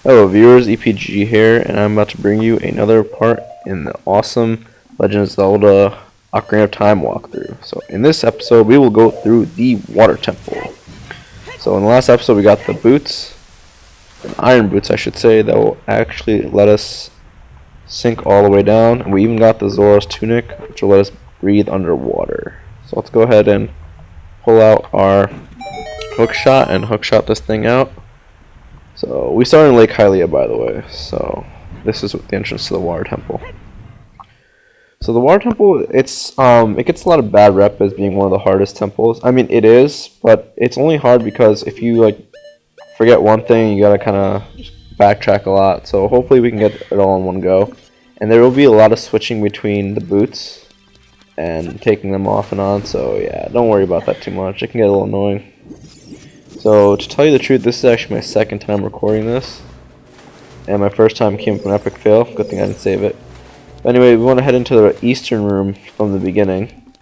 Hello viewers, EPG here, and I'm about to bring you another part in the awesome Legend of Zelda Ocarina of Time walkthrough. So in this episode we will go through the water temple. So in the last episode we got the boots, and iron boots I should say, that will actually let us sink all the way down, and we even got the Zora's tunic which will let us breathe underwater. So let's go ahead and pull out our hook shot and hook shot this thing out. So we started in Lake Hylia, by the way, so this is the entrance to the water temple. So the water temple, it gets a lot of bad rep as being one of the hardest temples. I mean, it is, but it's only hard because if you forget one thing, you gotta kind of backtrack a lot. So hopefully we can get it all in one go. And there will be a lot of switching between the boots and taking them off and on, so yeah, don't worry about that too much. It can get a little annoying. So to tell you the truth, this is actually my second time recording this, and my first time came from an epic fail. Good thing I didn't save it. But anyway, we want to head into the eastern room from the beginning.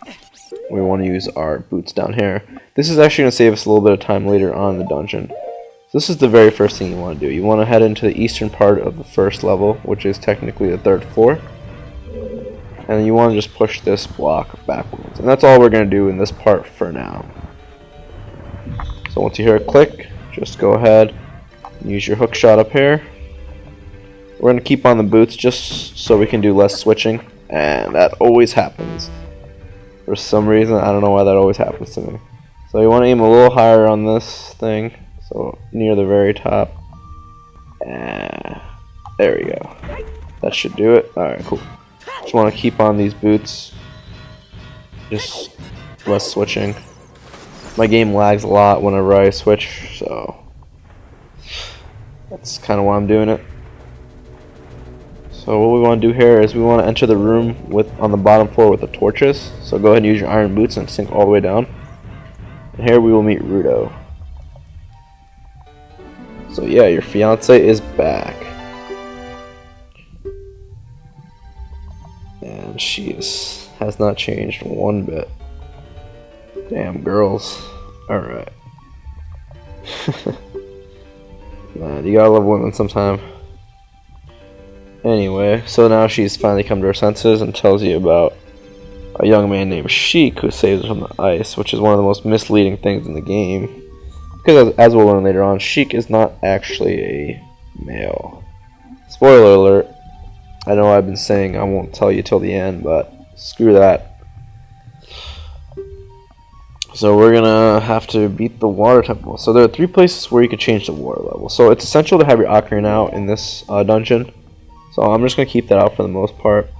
We want to use our boots down here. This is actually going to save us a little bit of time later on in the dungeon. So this is the very first thing you want to do. You want to head into the eastern part of the first level, which is technically the third floor. And you want to just push this block backwards. And that's all we're going to do in this part for now. So once you hear a click, just go ahead and use your hook shot up here. We're going to keep on the boots just so we can do less switching, and that always happens. For some reason, I don't know why that always happens to me. So you want to aim a little higher on this thing, so near the very top. And there we go. That should do it. Alright, cool. Just want to keep on these boots. Just less switching. My game lags a lot whenever I switch, so that's kind of why I'm doing it. So what we want to do here is we want to enter the room on the bottom floor with the torches. So go ahead and use your iron boots and sink all the way down. And here we will meet Ruto. So yeah, your fiance is back. And she has not changed one bit. Damn girls. Alright. Man, you gotta love women sometime. Anyway, so now she's finally come to her senses and tells you about a young man named Sheik who saves her from the ice, which is one of the most misleading things in the game. Because as we'll learn later on, Sheik is not actually a male. Spoiler alert. I know I've been saying I won't tell you till the end, but screw that. So we're gonna have to beat the water temple. So there are 3 places where you can change the water level. So it's essential to have your Ocarina out in this dungeon. So I'm just gonna keep that out for the most part.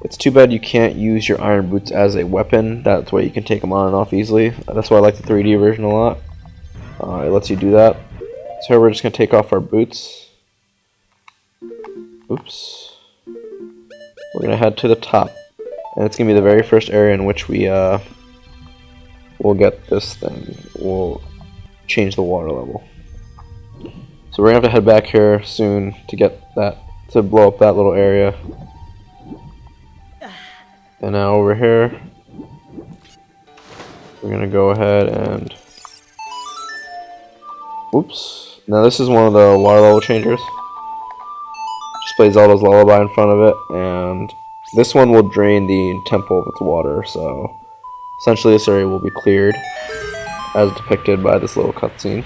It's too bad you can't use your iron boots as a weapon. That way you can take them on and off easily. That's why I like the 3D version a lot. It lets you do that. So here we're just gonna take off our boots. Oops. We're gonna head to the top, and it's gonna be the very first area in which we'll get this thing. We'll change the water level. So we're gonna have to head back here soon to get that, to blow up that little area. And now over here, we're gonna go ahead and, oops. Now this is one of the water level changers. Just plays Zelda's Lullaby in front of it, and this one will drain the temple of its water, so essentially this area will be cleared as depicted by this little cutscene.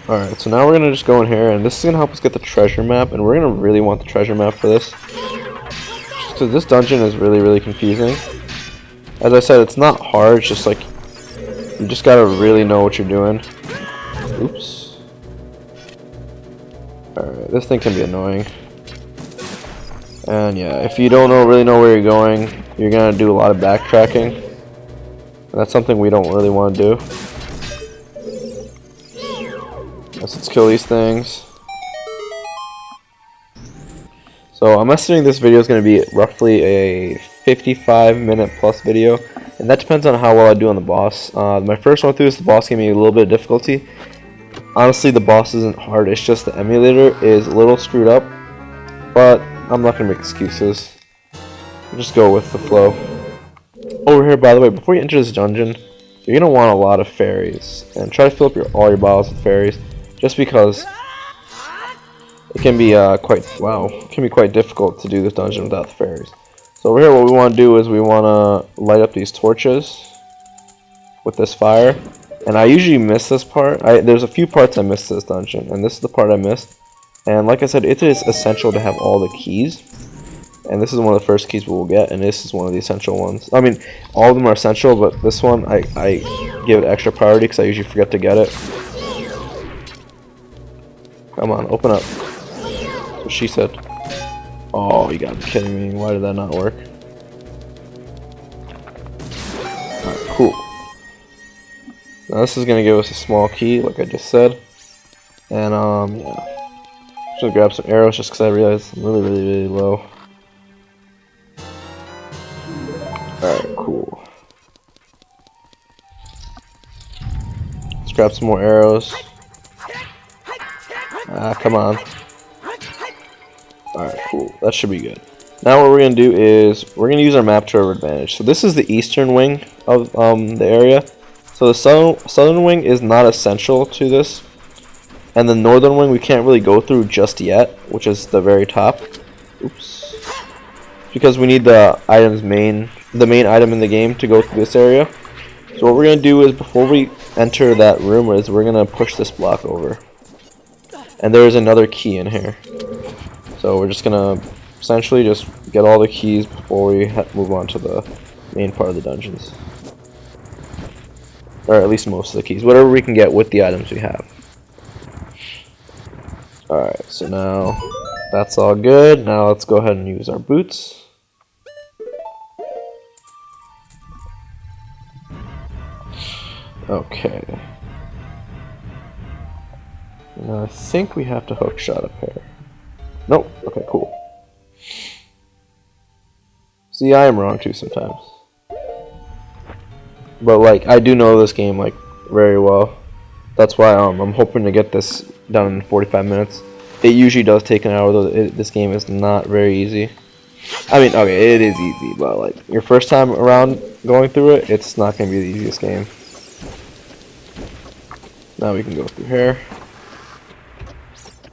Alright, so now we're going to just go in here, and this is going to help us get the treasure map, and we're going to really want the treasure map for this. Just because this dungeon is really confusing. As I said, it's not hard, it's just you just got to really know what you're doing. Oops. Alright, this thing can be annoying. And yeah, if you don't really know where you're going, you're going to do a lot of backtracking. And that's something we don't really want to do. Let's kill these things. So I'm estimating this video is going to be roughly a 55-minute plus video, and that depends on how well I do on the boss. My first run through this, the boss gave me a little bit of difficulty. Honestly, the boss isn't hard, it's just the emulator is a little screwed up, but I'm not going to make excuses. I'll just go with the flow. Over here, by the way, before you enter this dungeon, you're gonna want a lot of fairies, and try to fill up all your bottles with fairies, just because it can be quite difficult to do this dungeon without the fairies. So over here, what we want to do is we want to light up these torches with this fire. And I usually miss this part. There's a few parts I missed this dungeon, and this is the part I missed. And like I said, it is essential to have all the keys. And this is one of the first keys we will get, and this is one of the essential ones. I mean, all of them are essential, but this one I give it extra priority because I usually forget to get it. Come on, open up. That's what she said. Oh, you gotta be kidding me. Why did that not work? Alright, cool. Now this is gonna give us a small key, like I just said. And yeah. Just gonna grab some arrows just because I realized I'm really low. Alright, cool. Let's grab some more arrows. Ah, come on. Alright, cool. That should be good. Now what we're going to do is, we're going to use our map to our advantage. So this is the eastern wing of the area. So the southern wing is not essential to this. And the northern wing we can't really go through just yet, which is the very top. Oops. Because we need the main item in the game to go through this area. So what we're going to do is, before we enter that room, is we're going to push this block over. And there is another key in here. So we're just gonna essentially just get all the keys before we move on to the main part of the dungeons. Or at least most of the keys. Whatever we can get with the items we have. Alright, so now that's all good. Now let's go ahead and use our boots. Okay. Now I think we have to hook shot up here. Nope. Okay, cool. See, I am wrong too sometimes. But like, I do know this game like very well. That's why I'm hoping to get this done in 45 minutes. It usually does take an hour though. This game is not very easy. I mean, okay, it is easy, but like your first time around going through it, it's not gonna be the easiest game. Now we can go through here.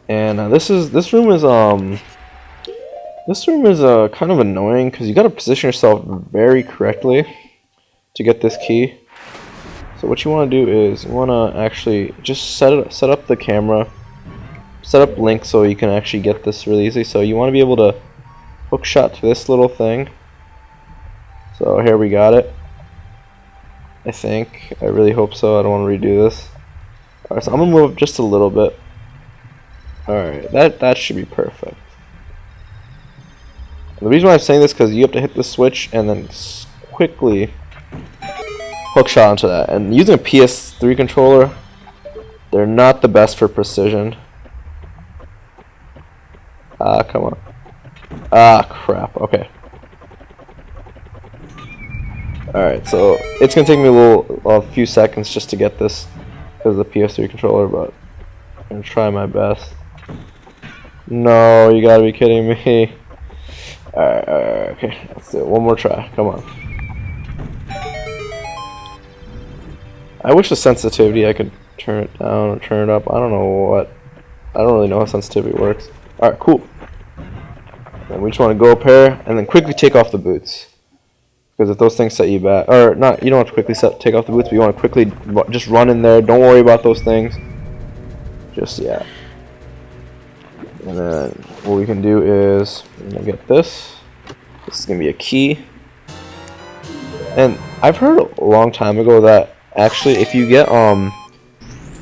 And this room is kind of annoying because you got to position yourself very correctly to get this key. So what you want to do is you want to actually just set up the camera, set up Link so you can actually get this really easy. So you want to be able to hook shot to this little thing. So here we got it. I think. I really hope so. I don't want to redo this. Alright, so I'm gonna move up just a little bit. Alright, that should be perfect. And the reason why I'm saying this is because you have to hit the switch and then quickly hook shot onto that. And using a PS3 controller, they're not the best for precision. Ah, come on. Ah, crap. Okay. Alright, so it's gonna take me a few seconds just to get this because of the PS3 controller, but I'm gonna try my best. No, you gotta be kidding me. Alright, okay, let's do it. One more try. Come on. I wish the sensitivity I could turn it down or turn it up. I don't know what. I don't really know how sensitivity works. Alright, cool. And we just want to go up here and then quickly take off the boots. Because if those things set you back, or not, you don't have to quickly take off the boots, but you want to quickly just run in there. Don't worry about those things. Just, yeah. And then what we can do is, we're going to get this. This is going to be a key. And I've heard a long time ago that actually if you get,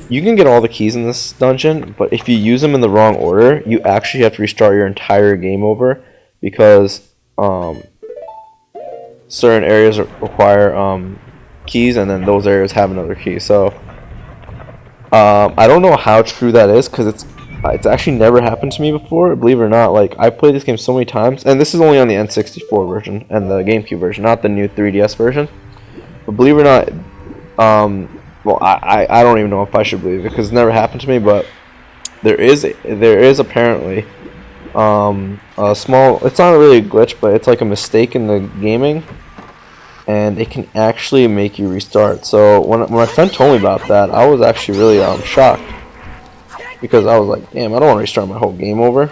you can get all the keys in this dungeon, but if you use them in the wrong order, you actually have to restart your entire game over because, certain areas require keys, and then those areas have another key. So I don't know how true that is because it's actually never happened to me before, believe it or not. Like, I've played this game so many times, and this is only on the N64 version and the GameCube version, not the new 3DS version. But believe it or not, well, I don't even know if I should believe it because it's never happened to me, but there is apparently a small, it's not really a glitch, but it's like a mistake in the gaming, and it can actually make you restart. So when my friend told me about that, I was actually really shocked, because I was like, damn, I don't want to restart my whole game over.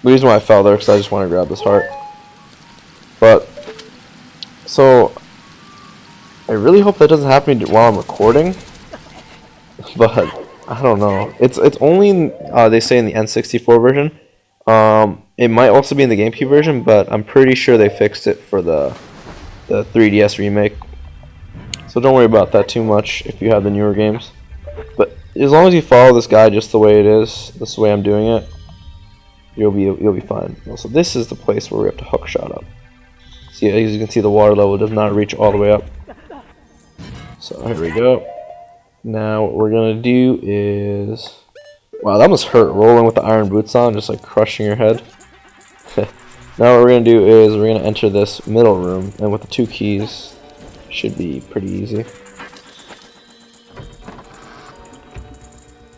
The reason why I fell there because I just want to grab this heart. But so I really hope that doesn't happen while I'm recording. But I don't know. It's only in, they say in the N64 version. It might also be in the GameCube version, but I'm pretty sure they fixed it for the 3DS remake. So don't worry about that too much if you have the newer games. But as long as you follow this guide just the way it is, this way I'm doing it, you'll be fine. So this is the place where we have to hook shot up. See, as you can see, the water level does not reach all the way up. So here we go. Now what we're gonna do is, wow, that must hurt rolling with the iron boots on, just like crushing your head. Now what we're gonna do is we're gonna enter this middle room, and with the 2 keys, should be pretty easy.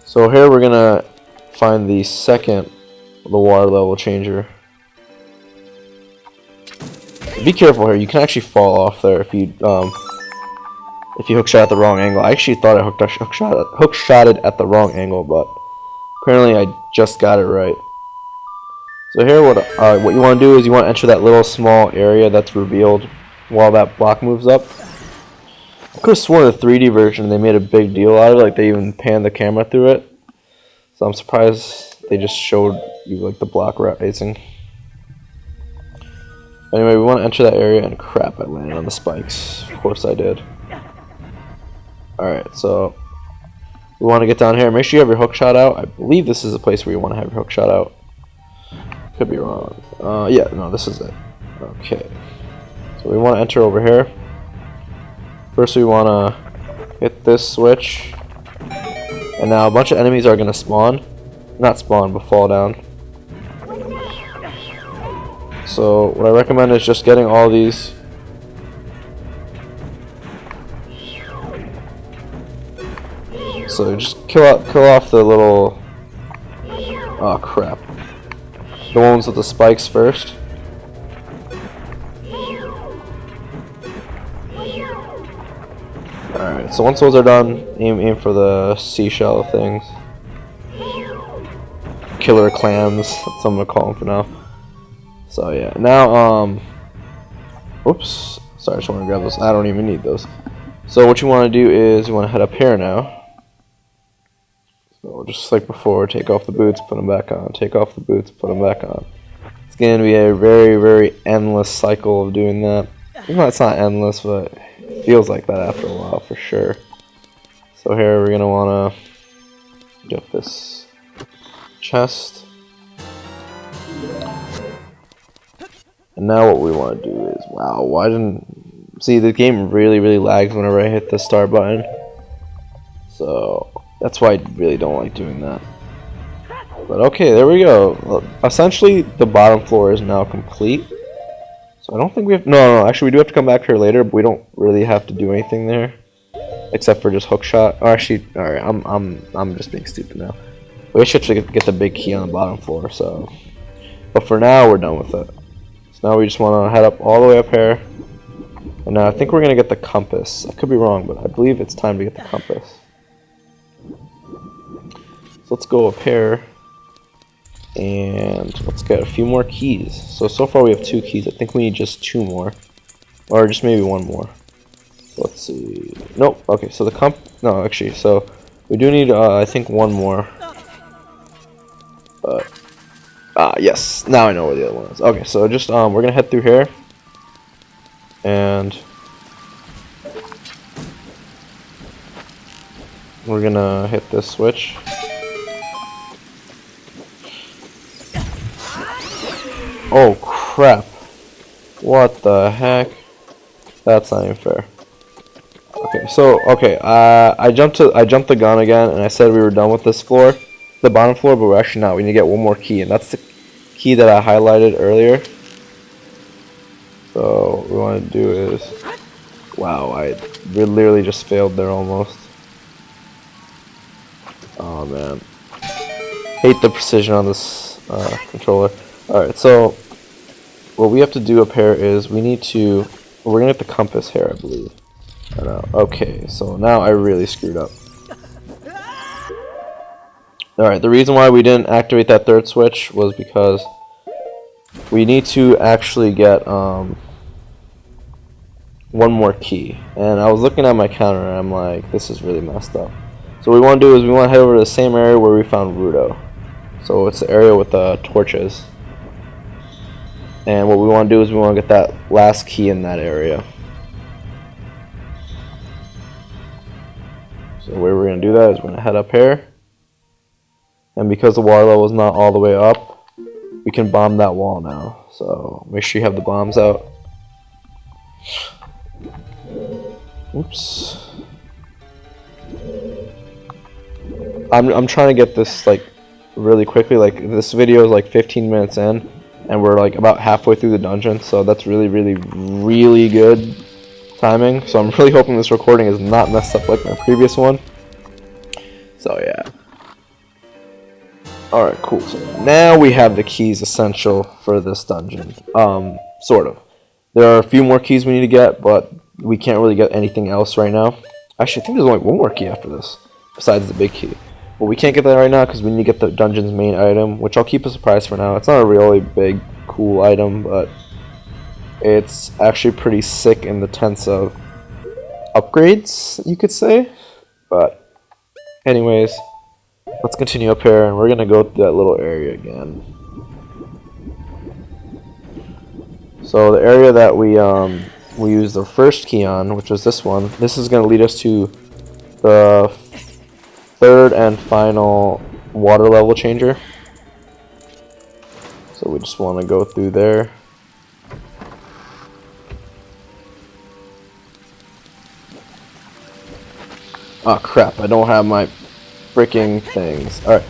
So here we're gonna find the water level changer. Be careful here. You can actually fall off there if you hook shot at the wrong angle. I actually thought I hook shotted at the wrong angle, but apparently I just got it right. So here, what you want to do is you want to enter that little small area that's revealed while that block moves up. I could have sworn the 3D version they made a big deal out of it, like they even panned the camera through it. So I'm surprised they just showed you like the block rising. Anyway, we want to enter that area, and crap, I landed on the spikes. Of course I did. Alright, so we want to get down here. Make sure you have your hook shot out. I believe this is the place where you want to have your hook shot out. Could be wrong. Yeah, no, this is it. Okay. So we want to enter over here. First we want to hit this switch. And now a bunch of enemies are going to spawn. Not spawn, but fall down. So what I recommend is just getting all these. So just kill off the little, oh crap, the ones with the spikes first. Alright, so once those are done, aim for the seashell things. Killer clams, that's what I'm gonna call them for now. So yeah, now oops, sorry, I just want to grab those. I don't even need those. So what you want to do is you want to head up here now. So just like before, take off the boots, put them back on. Take off the boots, put them back on. It's going to be a very, very endless cycle of doing that. Well, it's not endless, but it feels like that after a while for sure. So here we're going to want to get this chest. And now what we want to do is, wow, why didn't... See, the game really, really lags whenever I hit the start button. So that's why I really don't like doing that. But okay, there we go. Well, essentially, the bottom floor is now complete. So I don't think we have... No, actually, we do have to come back here later, but we don't really have to do anything there. Except for just hookshot. Oh, actually, alright, I'm just being stupid now. We should get the big key on the bottom floor, so... But for now, we're done with it. So now we just want to head up all the way up here. And now I think we're going to get the compass. I could be wrong, but I believe it's time to get the compass. So let's go up here. And let's get a few more keys. So far we have 2 keys. I think we need just 2 more. Or just maybe 1 more. Let's see. Nope. Okay, so the no, actually, so we do need, I think 1 more. But... yes, now I know where the other one is. Okay, so just, we're gonna head through here. And... we're gonna hit this switch. Oh, crap. What the heck? That's not even fair. Okay, so, I jumped the gun again, and I said we were done with this floor. The bottom floor, but we're actually not. We need to get 1 more key, and that's the key that I highlighted earlier. So what we want to do is, wow, I literally just failed there almost. Oh man, hate the precision on this controller. All right, so what we have to do up here is we need to We're gonna get the compass here, I believe. I know. Okay, so now I really screwed up. Alright, the reason why we didn't activate that third switch was because we need to actually get one more key. And I was looking at my counter and I'm like, this is really messed up. So what we want to do is we want to head over to the same area where we found Rudo. So it's the area with the torches. And what we want to do is we want to get that last key in that area. So the way we're going to do that is we're going to head up here. And because the water level is not all the way up, we can bomb that wall now. So make sure you have the bombs out. Oops. I'm trying to get this like really quickly. Like this video is like 15 minutes in, and we're like about halfway through the dungeon. So that's really good timing. So I'm really hoping this recording is not messed up like my previous one. So yeah. Alright, cool. So now we have the keys essential for this dungeon. Sort of. There are a few more keys we need to get, but we can't really get anything else right now. Actually, I think there's only one more key after this, besides the big key. But we can't get that right now because we need to get the dungeon's main item, which I'll keep a surprise for now. It's not a really big, cool item, but it's actually pretty sick in the sense of upgrades, you could say. But anyways, let's continue up here, and we're gonna go through that little area again. So the area that we used the first key on, which was this one, this is gonna lead us to the third and final water level changer. So we just want to go through there. Oh crap! I don't have my freaking things. Alright.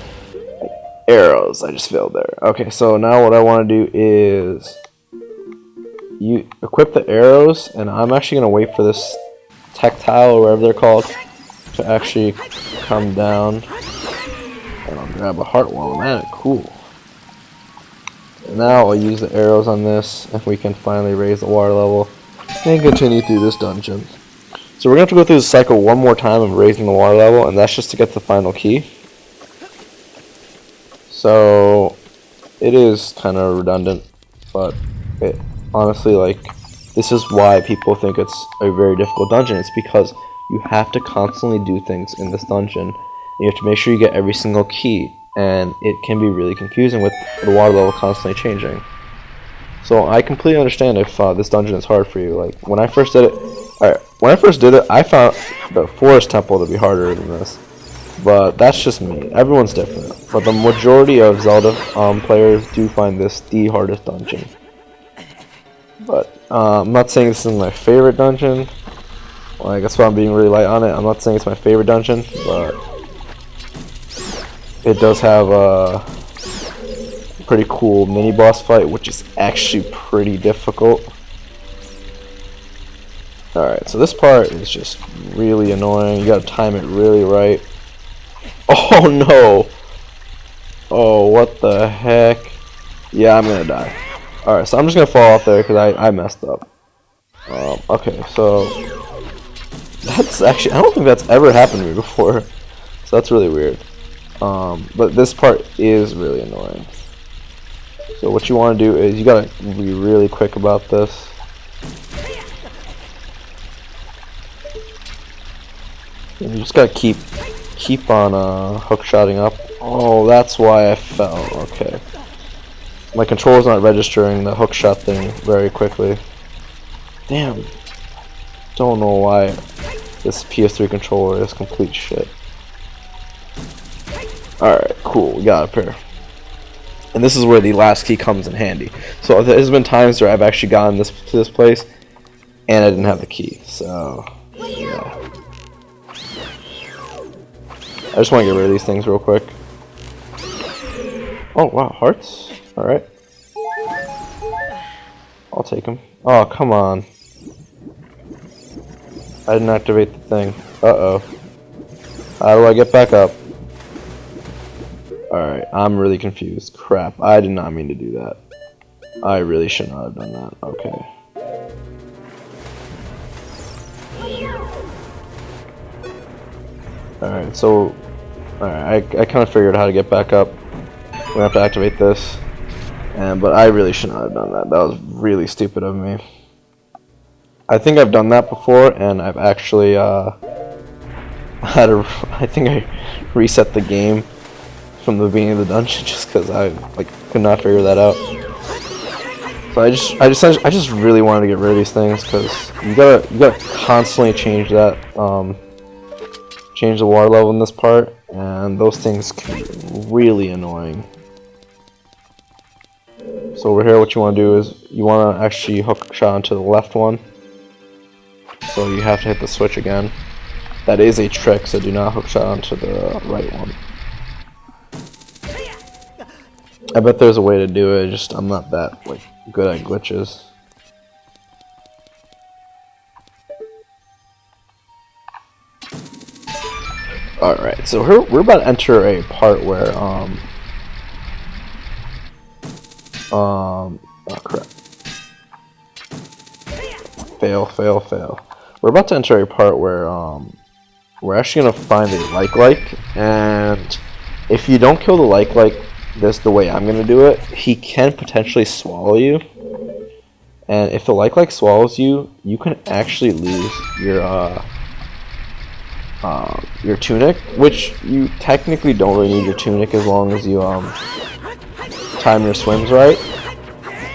Arrows. I just failed there. Okay, so now what I want to do is you equip the arrows, and I'm actually going to wait for this tactile, or whatever they're called, to actually come down. And I'll grab a heart while I'm at it. Cool. Now I'll use the arrows on this, and we can finally raise the water level and continue through this dungeon. So we're going to have to go through this cycle one more time of raising the water level, and that's just to get the final key. So it is kind of redundant, but it honestly, like, this is why people think it's a very difficult dungeon. It's because you have to constantly do things in this dungeon, and you have to make sure you get every single key, and it can be really confusing with the water level constantly changing. So I completely understand if this dungeon is hard for you. Like when I first did it, I found the forest temple to be harder than this. But that's just me. Everyone's different. But the majority of Zelda players do find this the hardest dungeon. But I'm not saying this is my favorite dungeon. Well, I guess why I'm being really light on it. I'm not saying it's my favorite dungeon, but it does have a pretty cool mini boss fight, which is actually pretty difficult. Alright, so this part is just really annoying. You gotta time it really right. Oh no! Oh, what the heck? Yeah, I'm gonna die. Alright, so I'm just gonna fall off there because I messed up. Okay, so that's actually, I don't think that's ever happened to me before. So that's really weird. But this part is really annoying. So what you want to do is you gotta be really quick about this. And you just gotta keep on hook-shotting up. Oh, that's why I fell. Okay. My controller's not registering the hook-shot thing very quickly. Damn. Don't know why this PS3 controller is complete shit. Alright, cool. We got up here. And this is where the last key comes in handy. So there's been times where I've actually gotten to this place and I didn't have the key. So, yeah. I just want to get rid of these things real quick. Oh, wow, hearts? Alright. I'll take them. Oh, come on. I didn't activate the thing. Uh-oh. How do I get back up? Alright, I'm really confused. Crap, I did not mean to do that. I really should not have done that. Okay. Alright, so I kind of figured how to get back up. We're gonna have to activate this. But I really should not have done that. That was really stupid of me. I think I've done that before, and I've actually I think I reset the game from the beginning of the dungeon just because I could not figure that out. So I just really wanted to get rid of these things because you gotta constantly change that change the water level in this part, and those things can be really annoying. So over here, what you want to do is you want to actually hook shot onto the left one. So you have to hit the switch again. That is a trick, so do not hook shot onto the right one. I bet there's a way to do it, just I'm not that good at glitches. Alright, so we're about to enter a part where oh crap. Fail. We're about to enter a part where we're actually gonna find a like, and if you don't kill the like this the way I'm gonna do it, he can potentially swallow you. And if the like swallows you, you can actually lose your tunic, which you technically don't really need your tunic as long as you time your swims right,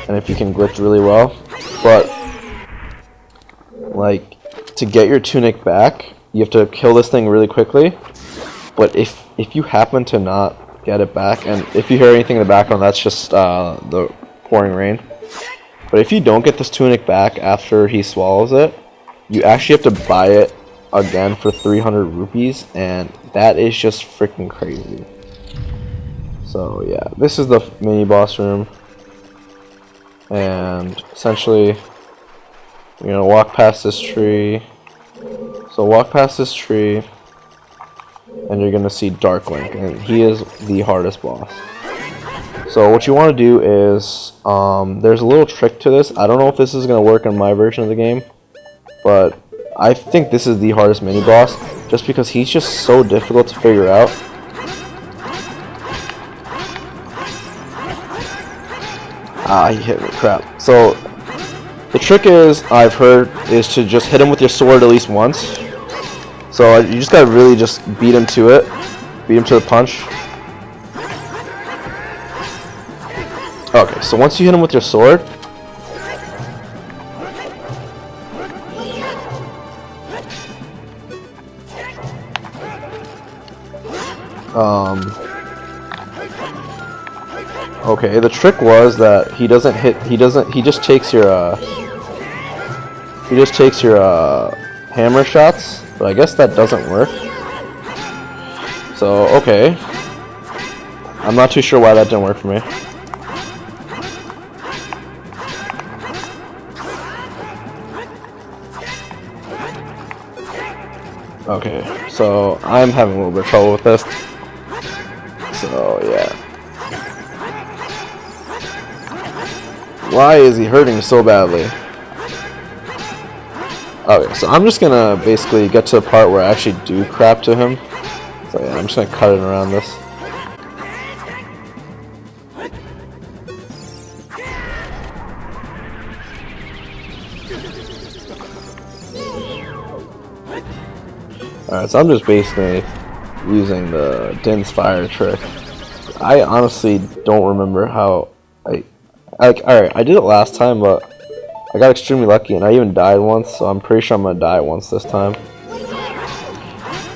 and if you can glitch really well. But to get your tunic back, you have to kill this thing really quickly. But if you happen to not get it back, and if you hear anything in the background, that's just the pouring rain. But if you don't get this tunic back after he swallows it, you actually have to buy it again for 300 rupees, and that is just freaking crazy. So yeah, this is the mini boss room, and essentially you're gonna walk past this tree. So walk past this tree, and you're gonna see Dark Link, and he is the hardest boss. So what you want to do is, there's a little trick to this. I don't know if this is gonna work on my version of the game, but I think this is the hardest mini boss, just because he's just so difficult to figure out. Ah, he hit me, crap. So the trick is, I've heard, is to just hit him with your sword at least once. So you just gotta really just beat him to it. Beat him to the punch. Okay, so once you hit him with your sword, okay, the trick was that he just takes your hammer shots, but I guess that doesn't work. So, okay. I'm not too sure why that didn't work for me. Okay, so I'm having a little bit of trouble with this. So, yeah. Why is he hurting so badly? Okay, so I'm just gonna basically get to the part where I actually do crap to him. So yeah, I'm just gonna cut it around this. Alright, so I'm just basically using the Din's fire trick. I honestly don't remember how alright, I did it last time, but I got extremely lucky and I even died once, so I'm pretty sure I'm gonna die once this time. So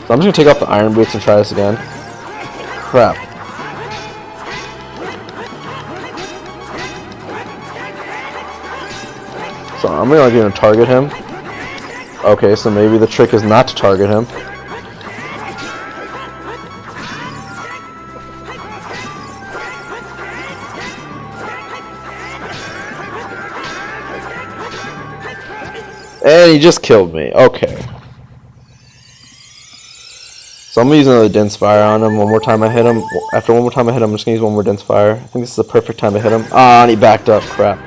I'm just gonna take off the iron boots and try this again. Crap. So I'm gonna target him. Okay, so maybe the trick is not to target him. And he just killed me. Okay. So I'm using another dense fire on him. One more time I hit him. After one more time I hit him, I'm just gonna use one more dense fire. I think this is the perfect time to hit him. Ah, and he backed up. Crap.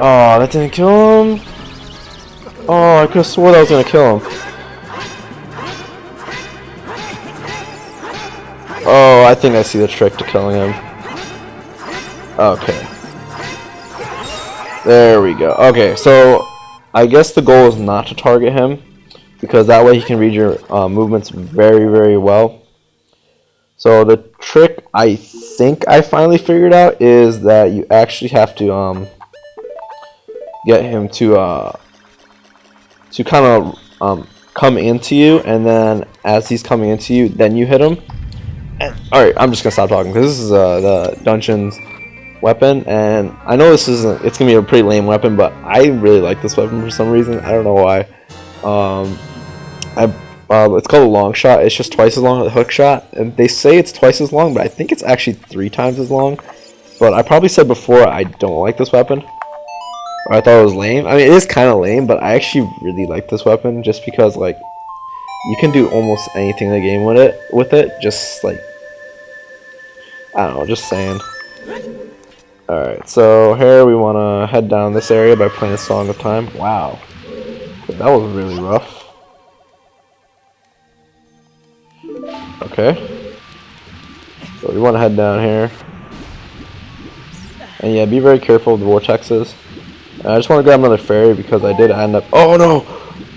Oh, that didn't kill him. Oh, I could have swore that was gonna kill him. Oh, I think I see the trick to killing him. Okay. There we go. Okay, so I guess the goal is not to target him, because that way he can read your movements very, very well. So the trick I think I finally figured out is that you actually have to get him to kind of come into you, and then as he's coming into you, then you hit him. Alright, I'm just gonna stop talking because this is the dungeon's weapon, and I know it's gonna be a pretty lame weapon, but I really like this weapon for some reason. I don't know why. It's called a long shot. It's just twice as long as a hook shot, and they say it's twice as long, but I think it's actually 3 times as long. But I probably said before I don't like this weapon, or I thought it was lame. I mean, it is kind of lame, but I actually really like this weapon just because like you can do almost anything in the game with it. Just like, I don't know, just saying. Alright, so here we want to head down this area by playing a Song of Time. Wow. That was really rough. Okay. So we want to head down here. And yeah, be very careful of the vortexes. And I just want to grab another fairy because I did end up... Oh no!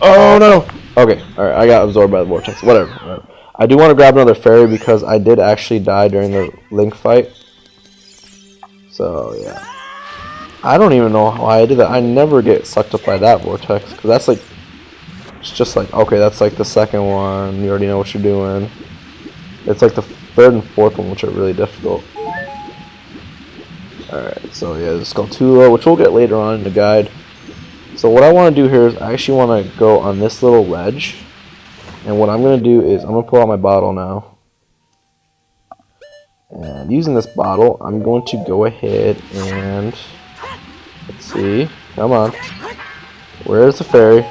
Oh no! Okay, alright, I got absorbed by the vortex. Whatever. I do want to grab another fairy because I did actually die during the Link fight. So yeah, I don't even know why I did that. I never get sucked up by that vortex because that's like, it's just like, okay, that's like the second one. You already know what you're doing. It's like the third and fourth one, which are really difficult. All right, so yeah, the Skulltula, which we'll get later on in the guide. So what I want to do here is I actually want to go on this little ledge, and what I'm going to do is I'm going to pull out my bottle now. And using this bottle, I'm going to go ahead and, let's see, come on, where's the fairy?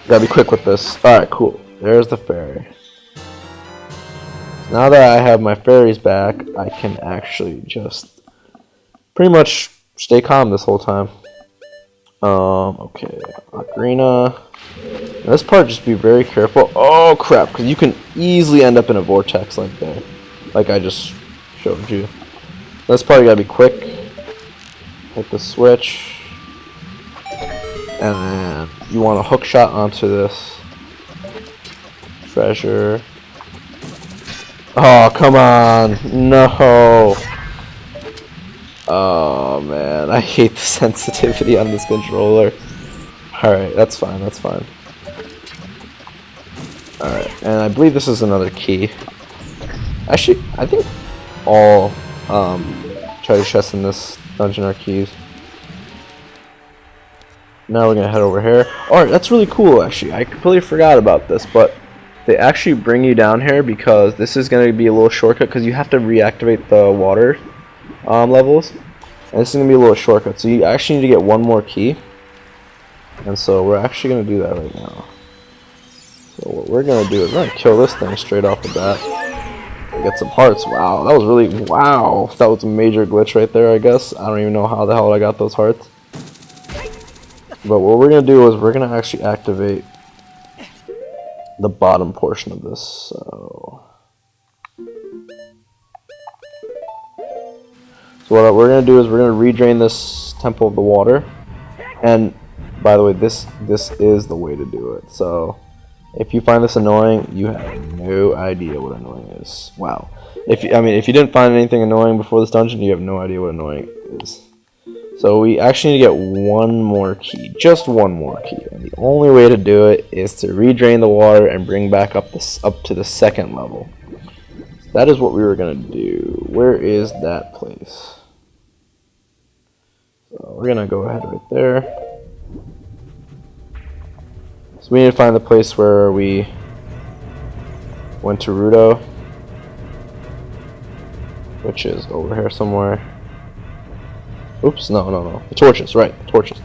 Gotta be quick with this. Alright, cool, there's the fairy. So now that I have my fairies back, I can actually just pretty much stay calm this whole time. Okay, Ocarina. Now this part, just be very careful. Oh crap, because you can easily end up in a vortex like that. Like I just showed you. This part you gotta be quick. Hit the switch. And then you want a hook shot onto this treasure. Oh, come on. No. Oh man, I hate the sensitivity on this controller. Alright, that's fine, that's fine. Alright, and I believe this is another key. Actually, I think all treasure chests in this dungeon are keys. Now we're gonna head over here. Alright, that's really cool actually. I completely forgot about this, but they actually bring you down here because this is gonna be a little shortcut because you have to reactivate the water levels. And this is gonna be a little shortcut. So you actually need to get one more key. And so we're actually gonna do that right now. So what we're gonna do is we're gonna kill this thing straight off the bat. Get some hearts. Wow, that was really, wow, that was a major glitch right there, I guess. I don't even know how the hell I got those hearts. But what we're gonna do is we're gonna actually activate the bottom portion of this. So what we're gonna do is we're gonna redrain this Temple of the Water. And by the way, this is the way to do it. So if you find this annoying, you have no idea what annoying is. Wow. If you didn't find anything annoying before this dungeon, you have no idea what annoying is. So we actually need to get one more key, just one more key, and the only way to do it is to redrain the water and bring back up to the second level. That is what we were gonna do. Where is that place? So we're gonna go ahead right there. So we need to find the place where we went to Rudo, which is over here somewhere. Oops, no. The torches, right, the torches.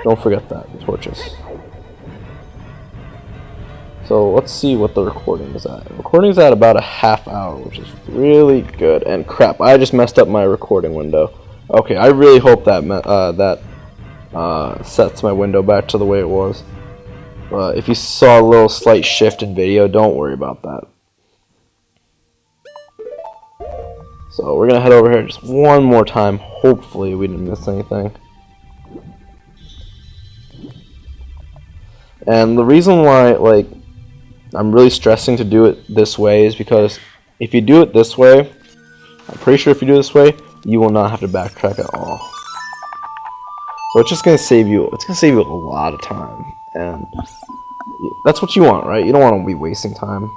Don't forget that, the torches. So let's see what the recording is at. The recording is at about a half hour, which is really good. And crap, I just messed up my recording window. Okay, I really hope that sets my window back to the way it was. But if you saw a little slight shift in video, don't worry about that. So we're gonna head over here just one more time. Hopefully we didn't miss anything. And the reason why, like, I'm really stressing to do it this way is because if you do it this way, I'm pretty sure if you do it this way, you will not have to backtrack at all. So it's just gonna save you. It's gonna save you a lot of time, and that's what you want, right? You don't want to be wasting time.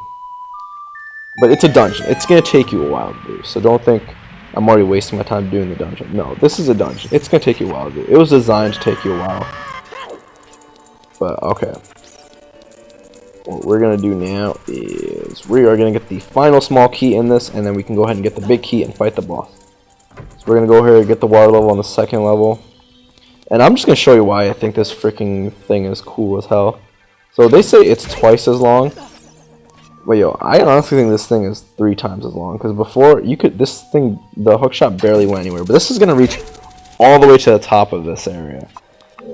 But it's a dungeon. It's gonna take you a while to do. So don't think I'm already wasting my time doing the dungeon. No, this is a dungeon. It's gonna take you a while to do. It was designed to take you a while. But okay. What we're gonna do now is we are gonna get the final small key in this, and then we can go ahead and get the big key and fight the boss. So we're gonna go here and get the water level on the second level. And I'm just gonna show you why I think this freaking thing is cool as hell. So they say it's twice as long. But yo, I honestly think this thing is 3 times as long. Because before, this thing, the hookshot barely went anywhere. But this is gonna reach all the way to the top of this area.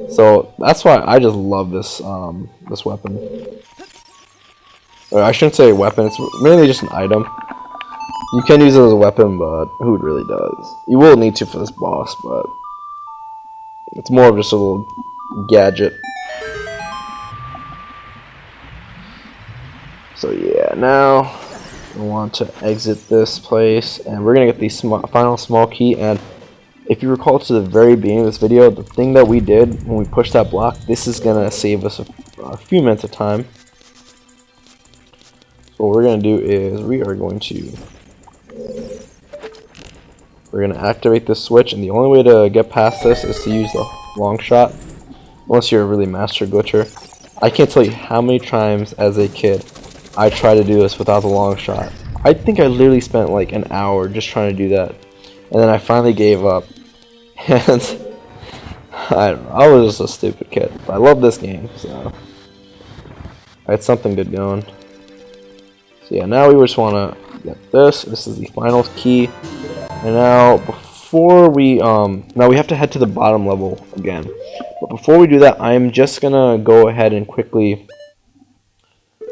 So that's why I just love this this weapon. Or I shouldn't say weapon. It's mainly just an item. You can use it as a weapon, but who really does? You will need to for this boss, but it's more of just a little gadget. So yeah, now I want to exit this place, and we're gonna get the final small key. And if you recall to the very beginning of this video, the thing that we did when we pushed that block, this is gonna save us a few minutes of time. So what we're gonna do is we're gonna activate this switch, and the only way to get past this is to use the long shot. Unless you're a really master glitcher. I can't tell you how many times as a kid I tried to do this without the long shot. I think I literally spent like an hour just trying to do that, and then I finally gave up. And I don't know, I was just a stupid kid. But I love this game, so I had something good going. So yeah, now we just want to get this. This is the final key. And now before we now we have to head to the bottom level again. But before we do that, I'm just gonna go ahead and quickly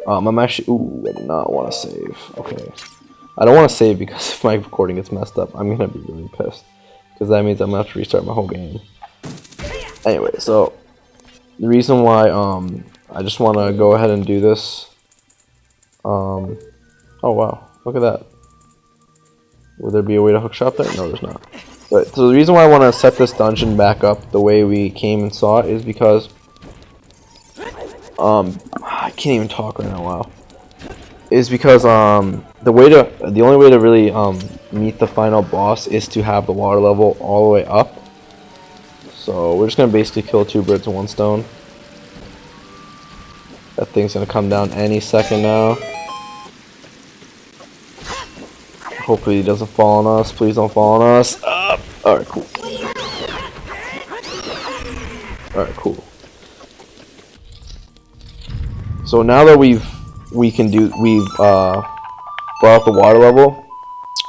I'm actually I do not want to save. Okay. I don't want to save because if my recording gets messed up, I'm gonna be really pissed. Because that means I'm gonna have to restart my whole game. Anyway, so the reason why I just wanna go ahead and do this. Oh wow, look at that. Would there be a way to hook shot there? No, there's not. But so the reason why I want to set this dungeon back up the way we came and saw it is because I can't even talk right now. Wow. Is because the only way to really meet the final boss is to have the water level all the way up. So we're just gonna basically kill 2 birds with 1 stone. That thing's gonna come down any second now. Hopefully he doesn't fall on us. Please don't fall on us. Alright, cool. Alright, cool. So now that we've brought up the water level,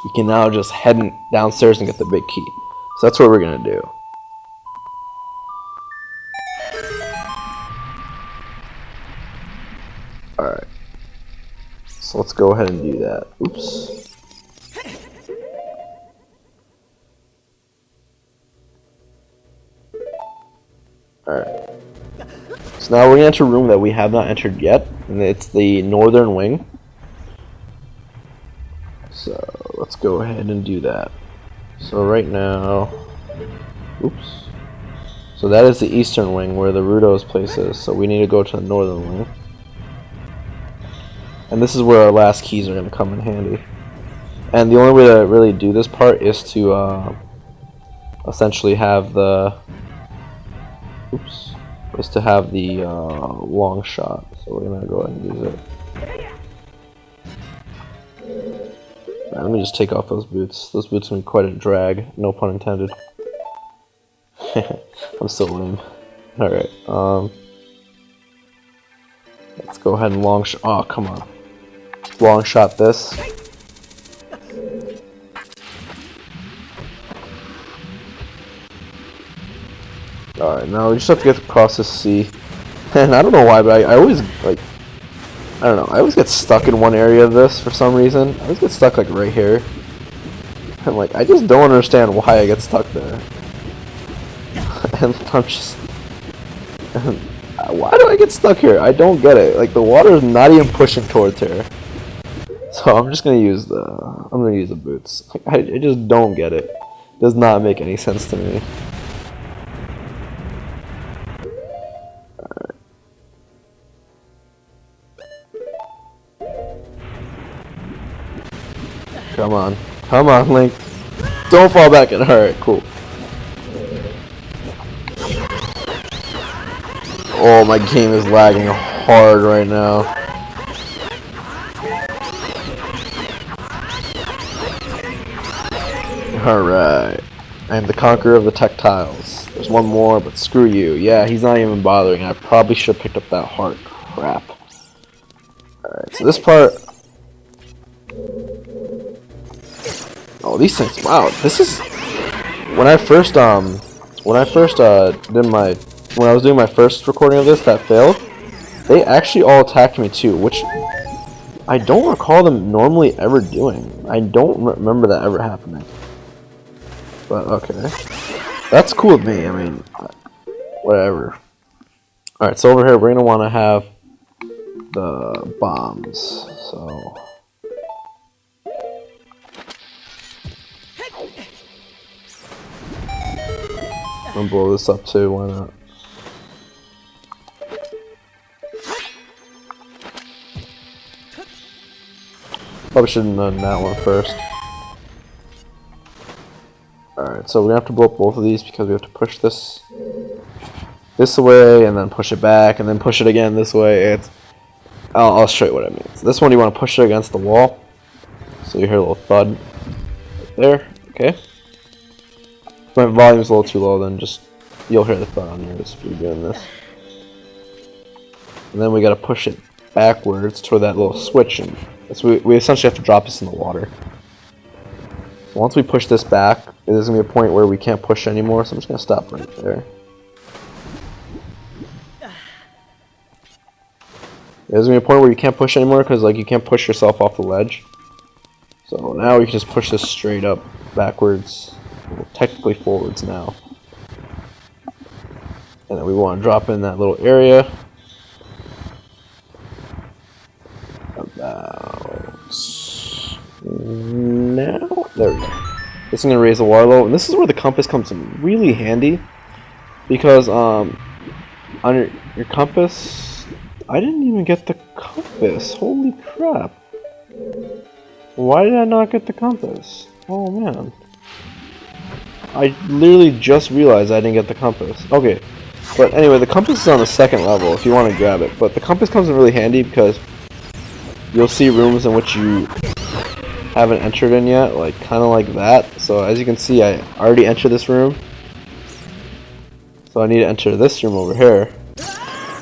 we can now just head downstairs and get the big key. So that's what we're gonna do. Alright. So let's go ahead and do that. Oops. Alright. So now we're gonna enter a room that we have not entered yet, and it's the northern wing. So let's go ahead and do that. So right now, oops. So that is the eastern wing where the Rudo's place is. So we need to go to the northern wing. And this is where our last keys are gonna come in handy. And the only way to really do this part is to essentially have the long shot. So we're gonna go ahead and use it. Let me just take off those boots. Those boots are gonna be quite a drag, no pun intended. I'm so lame. Alright, let's go ahead and long shot. Oh, come on. Long shot this. Alright, now we just have to get across this sea. And I don't know why, but I always, like, I don't know, I always get stuck in one area of this for some reason. I always get stuck, like, right here. And, like, I just don't understand why I get stuck there. And I'm just... why do I get stuck here? I don't get it. Like, the water is not even pushing towards here. So I'm just gonna use the boots. Like, I just don't get it. It does not make any sense to me. Alright. Come on. Come on, Link. Don't fall back in. Alright, cool. Oh, my game is lagging hard right now. Alright. I am the conqueror of the tactiles. There's one more, but screw you. Yeah, he's not even bothering. I probably should have picked up that heart. Crap. Alright, so this part... Oh, these things... Wow, this is... When I was doing my first recording of this that failed, they actually all attacked me too, which I don't recall them normally ever doing. I don't remember that ever happening. But okay. That's cool with me, I mean, whatever. Alright, so over here we're going to want to have the bombs, so... I'm going to blow this up too, why not? Probably should have done that one first. Alright, so we're gonna have to blow up both of these because we have to push this away and then push it back and then push it again this way. I'll show you what I mean. So this one you want to push it against the wall. So you hear a little thud right there. Okay. If my volume's a little too low, then just you'll hear the thud on yours if you're doing this. And then we gotta push it backwards toward that little switch, and so we essentially have to drop this in the water. So once we push this back, there's gonna be a point where we can't push anymore, so I'm just gonna stop right there. There's gonna be a point where you can't push anymore because like you can't push yourself off the ledge. So now we can just push this straight up backwards, well, technically forwards now. And then we want to drop in that little area. About now. There we go. This is gonna raise the water level, and this is where the compass comes in really handy because on your compass, I didn't even get the compass. Holy crap! Why did I not get the compass? Oh man, I literally just realized I didn't get the compass. Okay, but anyway, the compass is on the second level if you want to grab it. But the compass comes in really handy because you'll see rooms in which you haven't entered in yet, like kind of like that. So as you can see, I already entered this room, so I need to enter this room over here.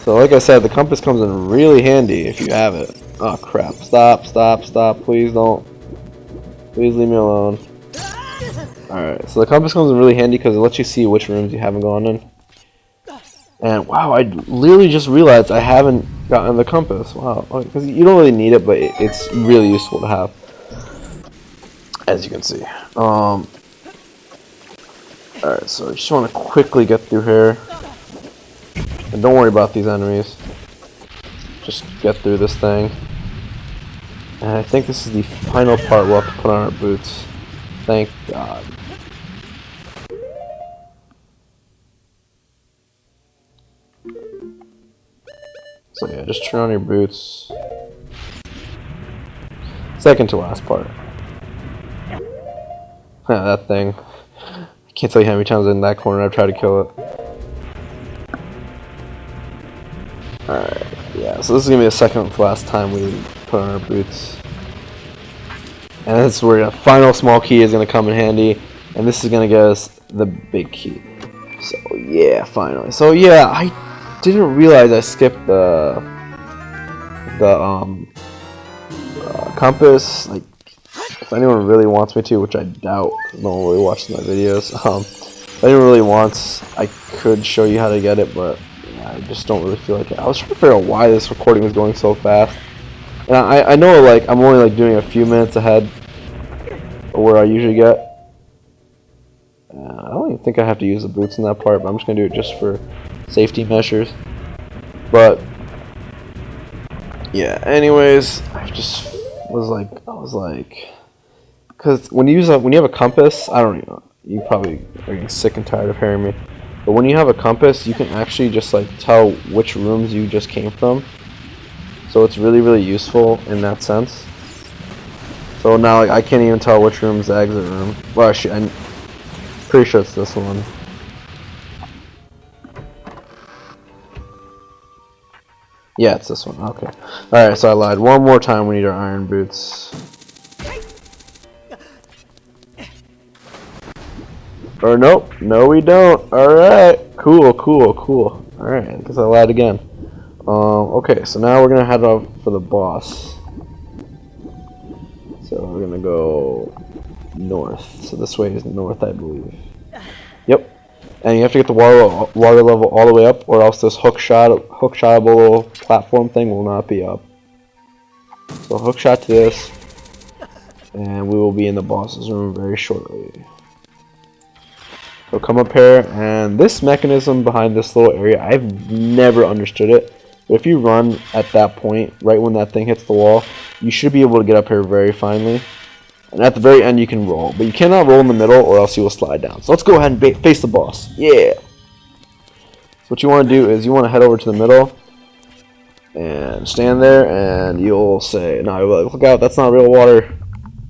So like I said, the compass comes in really handy if you have it. Oh crap, stop, stop, stop, please don't, please leave me alone. Alright, so the compass comes in really handy because it lets you see which rooms you haven't gone in. And wow, I literally just realized I haven't gotten the compass. Wow, because you don't really need it, but it's really useful to have, as you can see. Alright, so I just want to quickly get through here. And don't worry about these enemies. Just get through this thing. And I think this is the final part we'll have to put on our boots. Thank God. So yeah, just turn on your boots. Second to last part. Yeah, that thing. I can't tell you how many times in that corner I've tried to kill it. Alright, yeah, so this is gonna be the second to last time we put on our boots. And this is where the final small key is gonna come in handy, and this is gonna get us the big key. So yeah, finally. So yeah, I didn't realize I skipped the compass. Like, if anyone really wants me to, which I doubt, no one really watches my videos. If anyone really wants, I could show you how to get it, but yeah, I just don't really feel like it. I was trying to figure out why this recording was going so fast. And I know like I'm only like doing a few minutes ahead of where I usually get. I don't even think I have to use the boots in that part, but I'm just gonna do it just for safety measures. But yeah, anyways, I was like, because when you have a compass, I don't know, you probably are getting sick and tired of hearing me, but when you have a compass, you can actually just like tell which rooms you just came from. So it's really, really useful in that sense. So now like, I can't even tell which room's the exit room. Well, actually, I'm pretty sure it's this one. Yeah, it's this one. Okay. Alright, so I lied. One more time, we need our iron boots. Or nope. No, we don't. Alright. Cool, cool, cool. Alright, I guess I lied again. Okay, so now we're gonna head off for the boss. So we're gonna go north. So this way is north, I believe. Yep. And you have to get the water level all the way up, or else this hookshotable little platform thing will not be up. So hook shot to this, and we will be in the boss's room very shortly. So come up here, and this mechanism behind this little area, I've never understood it. But if you run at that point, right when that thing hits the wall, you should be able to get up here very finely. And at the very end you can roll, but you cannot roll in the middle or else you will slide down. So let's go ahead and face the boss. Yeah! So what you want to do is you want to head over to the middle and stand there, and you'll say, no, you'll be like, look out, that's not real water.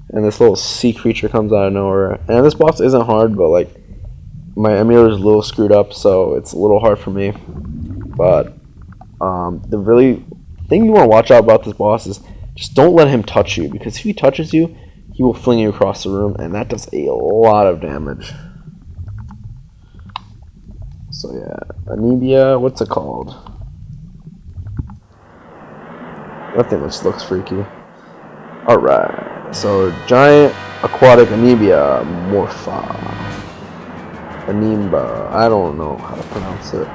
And this little sea creature comes out of nowhere. And this boss isn't hard, but like my emulator is a little screwed up, so it's a little hard for me. But the really thing you want to watch out about this boss is just don't let him touch you, because if he touches you, he will fling you across the room, and that does a lot of damage. So yeah, Anibia, what's it called? That thing just looks freaky. Alright, so giant aquatic Anibia Morpha. Animba, I don't know how to pronounce it.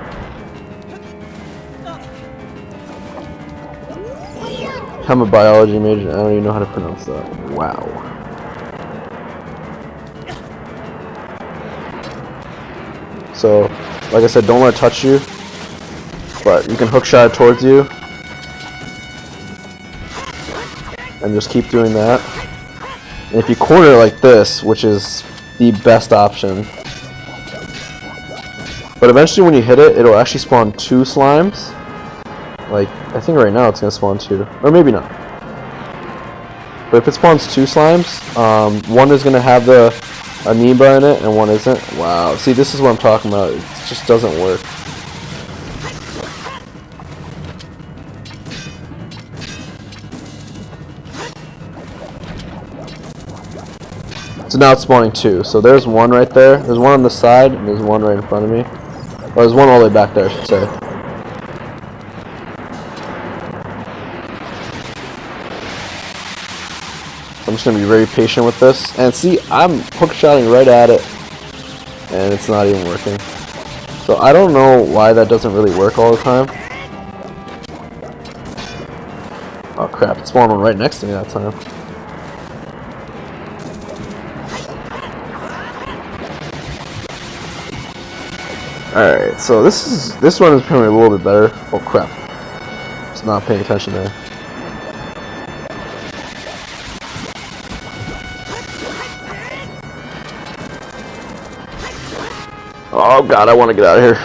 I'm a biology major, I don't even know how to pronounce that. Wow. So, like I said, don't let it touch you, but you can hook shot it towards you, and just keep doing that. And if you corner it like this, which is the best option, but eventually when you hit it, it'll actually spawn 2 slimes. Like, I think right now it's going to spawn 2. Or maybe not. But if it spawns 2 slimes, one is going to have the amoeba in it, and one isn't. Wow. See, this is what I'm talking about. It just doesn't work. So now it's spawning 2. So there's one right there. There's one on the side, and there's one right in front of me. Or there's one all the way back there, I should say. I'm just going to be very patient with this. And see, I'm hook-shotting right at it, and it's not even working. So I don't know why that doesn't really work all the time. Oh crap, it spawned one right next to me that time. Alright, so this one is probably a little bit better. Oh crap. Just not paying attention there. Oh god, I want to get out of here.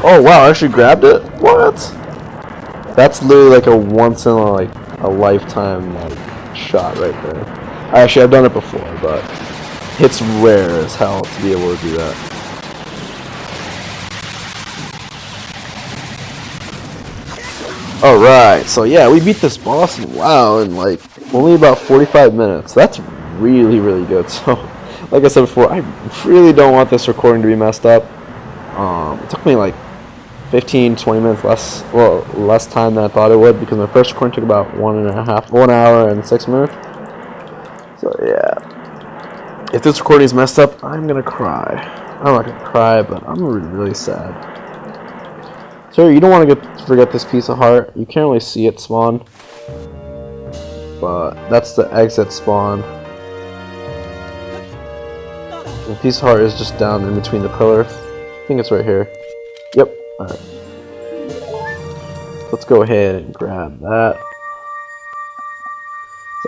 Oh wow, I actually grabbed it? What? That's literally like a once in a lifetime shot right there. Actually, I've done it before, but it's rare as hell to be able to do that. Alright, so yeah, we beat this boss, and wow, in like only about 45 minutes. That's really, really good. So, like I said before, I really don't want this recording to be messed up. It took me like 15, 20 minutes less, well, less time than I thought it would, because my first recording took about 1 hour and 6 minutes. So yeah, if this recording is messed up, I'm gonna cry. I'm not gonna cry, but I'm really, really sad. So you don't want to forget this piece of heart. You can't really see it spawn, but that's the exit spawn. The piece of heart is just down in between the pillars. I think it's right here. Yep. Alright. Let's go ahead and grab that.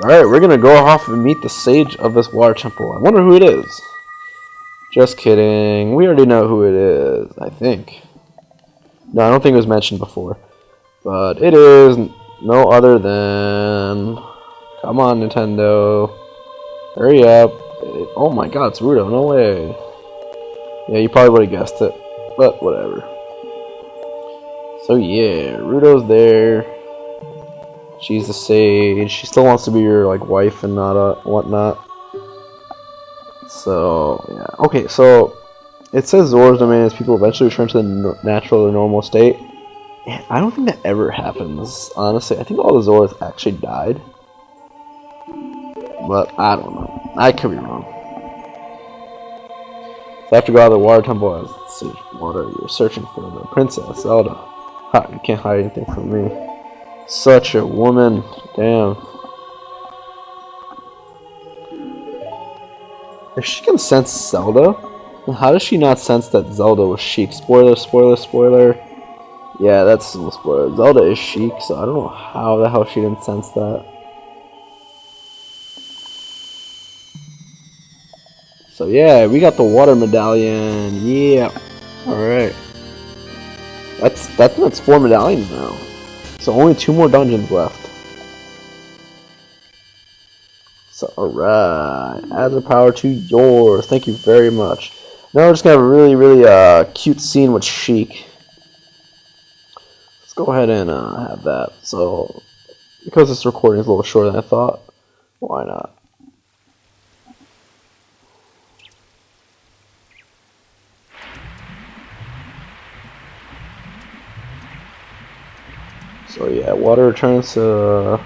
Alright, we're gonna go off and meet the sage of this water temple. I wonder who it is. Just kidding. We already know who it is, I think. No, I don't think it was mentioned before. But it is no other than... Come on, Nintendo. Hurry up. Oh my god, it's Rudo. No way. Yeah, you probably would have guessed it. But whatever. So yeah, Rudo's there. She's the sage. She still wants to be your like wife and not whatnot. So yeah. Okay, so it says Zora's domain as people eventually return to the natural or normal state. And I don't think that ever happens. Honestly, I think all the Zoras actually died. But I don't know. I could be wrong. So after go out of the water temple as sage water, you're searching for the princess Zelda. Ha! You can't hide anything from me. Such a woman. Damn. If she can sense Zelda, then how does she not sense that Zelda was Sheik? Spoiler, spoiler, spoiler. Yeah, that's a spoiler. Zelda is Sheik, so I don't know how the hell she didn't sense that. So yeah, we got the water medallion. Yeah. Alright. That's 4 medallions now. So only 2 more dungeons left. So alright. Add the power to yours. Thank you very much. Now we're just gonna have a really, really cute scene with Sheik. Let's go ahead and have that. So because this recording is a little shorter than I thought, why not? So yeah, water returns to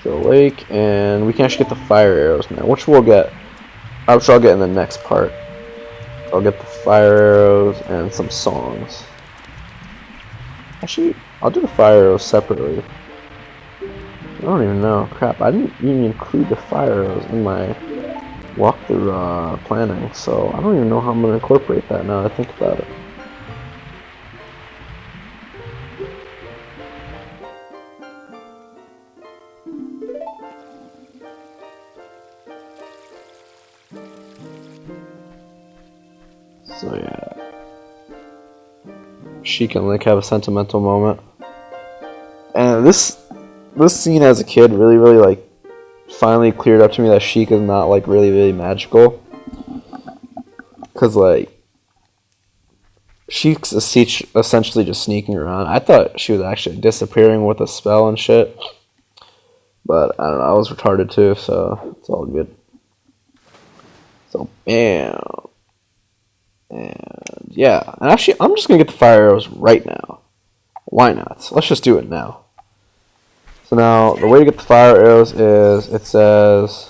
the lake, and we can actually get the fire arrows now, which we'll get. I'm sure I'll get in the next part. I'll get the fire arrows and some songs. Actually, I'll do the fire arrows separately. I don't even know. Crap, I didn't even include the fire arrows in my walkthrough planning, so I don't even know how I'm going to incorporate that now that I think about it. So yeah, Sheik and Link have a sentimental moment, and this scene as a kid really like finally cleared up to me that Sheik is not like really magical, cause like Sheik's essentially just sneaking around. I thought she was actually disappearing with a spell and shit, but I don't know. I was retarded too, so it's all good. So bam. And yeah, and actually, I'm just gonna get the fire arrows right now. Why not? So let's just do it now. So now, the way to get the fire arrows is, it says,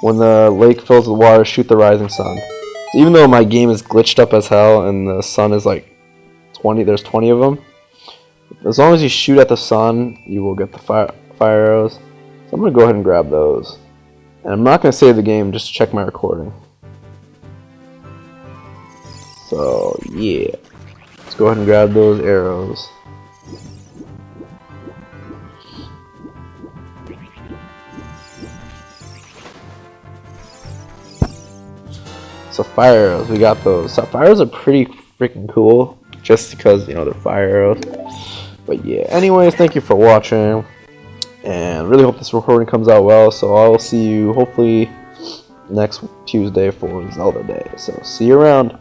when the lake fills with water, shoot the rising sun. So even though my game is glitched up as hell, and the sun is like 20, there's 20 of them. As long as you shoot at the sun, you will get the fire arrows. So I'm gonna go ahead and grab those. And I'm not gonna save the game, just to check my recording. So yeah, let's go ahead and grab those arrows. So fire arrows, we got those. So fire arrows are pretty freaking cool, just because, you know, they're fire arrows. But yeah, anyways, thank you for watching, and really hope this recording comes out well. So I'll see you hopefully next Tuesday for Zelda Day. So see you around.